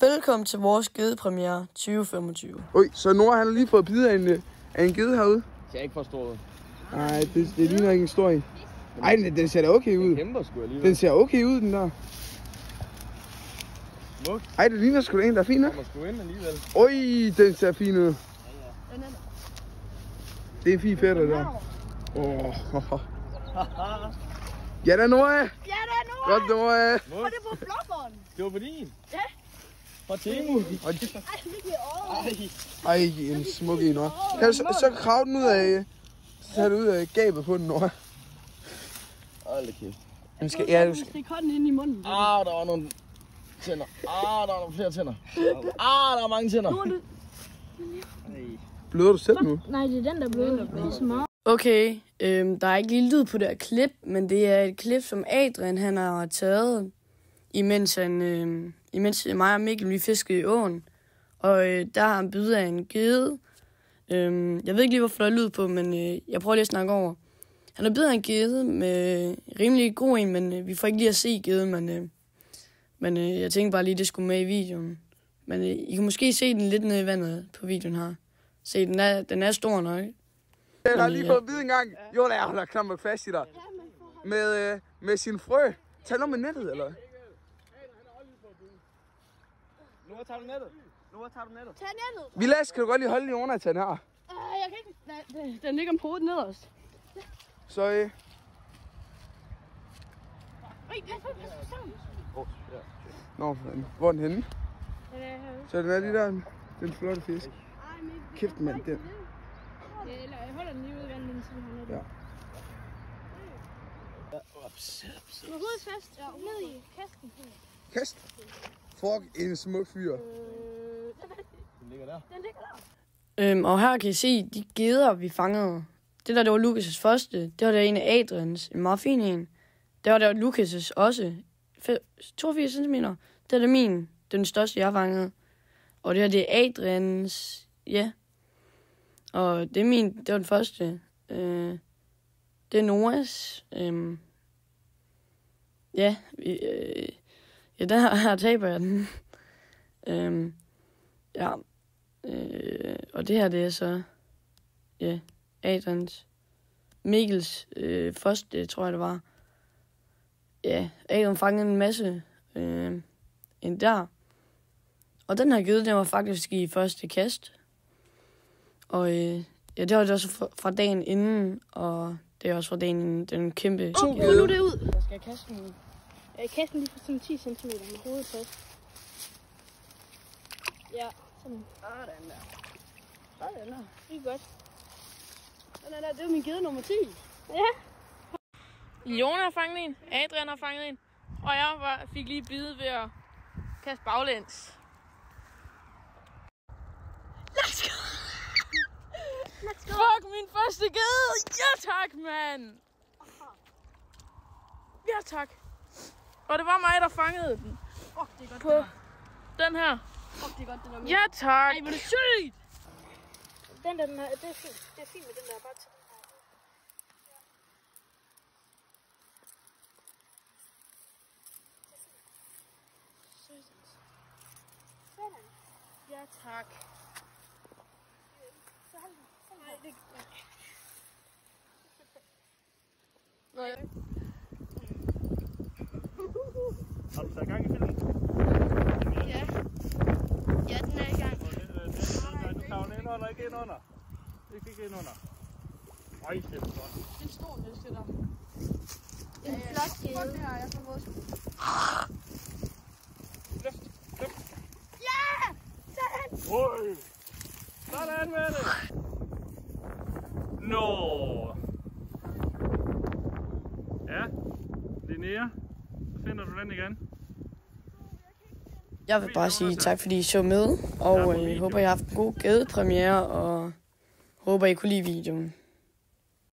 Velkommen til vores gedepremiere 2025. Oj, så Nora han har lige fået bid af en gede herude. Jeg ikke forstået. Nej, det ligner ikke en stor en. Ej, den ser da okay ud. Kæmper sgu alligevel. Den ser okay ud, den der. Ej, det ligner sgu da en, der er fin, Den må sgu ind alligevel. Oj, den ser fin ud. Det er en fin fætter der. Ja da, Nora! Ja, det er Nora! Godt, Nora! Og det er på flopperen. Det var for din. Ja. Fra Temu. Ej, det er over. Ej, en smuk en, Nora. Kan du så krave den ud af... Så tager du ud af gabet på den, Nora. Hold da kæft. Den skal, ja, du skal. Stik hånden ind i munden. Der var nogle tænder. Der var nogle flere tænder. Der var mange tænder. Bløder du selv nu? Nej, det er den, der bløder. Okay, der er ikke lige lyd på det her klip, men det er et klip, som Adrian han har taget, imens mig og Mikkel vi fiskede i åen. Og der har han bydet af en gede. Jeg ved ikke lige, hvorfor der er lyd på, men jeg prøver lige at snakke over. Han har bydet af en gede med rimelig god en, men vi får ikke lige at se geden, men jeg tænkte bare lige, det skulle med i videoen. Men I kan måske se den lidt nede i vandet på videoen her. Se, den er stor nok. Jeg har lige fået bid en gang. Jo, der holder knap fast i dig. Med sin frø. Tag noget med nettet, eller? Nu tager du nettet. Tag nettet. Vilas, kan du godt lige holde Jonathan her? Jeg kan ikke... Nej, den ligger om hovedet nederst. Så Pas sammen. Nå, hvor er den henne? Så den er lige der, den flotte fisk. Kæft, mand, den. Eller jeg holder den lige ude i vandet, indtil han er der. Ja. Med hovedet fast. Ja, ned i kasten. Kast. Fuck, en smuk fyr. Den ligger der. Den ligger der. Og her kan I se de geder, vi fangede. Det var Lukas' første. Det var der en af Adrians. En meget fin en. Det var Lukas' også. 82 cm. Det er min. Det er den største, jeg har fanget. Og det her, det er Adrians. Ja. Og det er min. Det var den første. Det er Noras. Ja. Ja, her taber jeg den. Ja. Og det her, det er så... Ja, Adrians. Mikkels første, tror jeg, det var. Ja, Adrian fangede en masse end der. Og den her gede, den var faktisk i første kast. Og ja, det var det også fra dagen inden, og det er også fra dagen inden, den kæmpe gede. Nu er det ud. Jeg skal kaste den. Jeg kaster den lige for sådan 10 cm med hovedet fast. Ja, sådan. Den der. Sådan der. Det er godt. Den der, det er min gede nummer 10. Ja. Jona har fanget en, Adrian har fanget en, og jeg fik lige bide ved at kaste baglæns. Let's go! Let's go! Fuck, min første gede! Ja tak, mand! Ja tak. Og det var mig, der fangede den. Fuck, det er godt, på det der. den her. Fuck, det er godt, det der. Ja tak. Ej, hvor er det sygt! Den der, det er fint. Det er fint med den der, bare til den her. Sådan. Ja tak. Nej, det Har du sat gang i filmen? Ja. Ja, den er i gang. Du kravler ind under, ikke ind under. Ikke ind under. Øj, det er flot. Det er en stor fisk, det der. En flot gede. Det her, jeg får vores. Ja! Sådan! Øj! Sådan med det! Nå! Ja, Linnea, så finder du den igen. Jeg vil bare sige tak, fordi I så med, og håber, I har haft en god gedepremiere, og håber, I kunne lide videoen.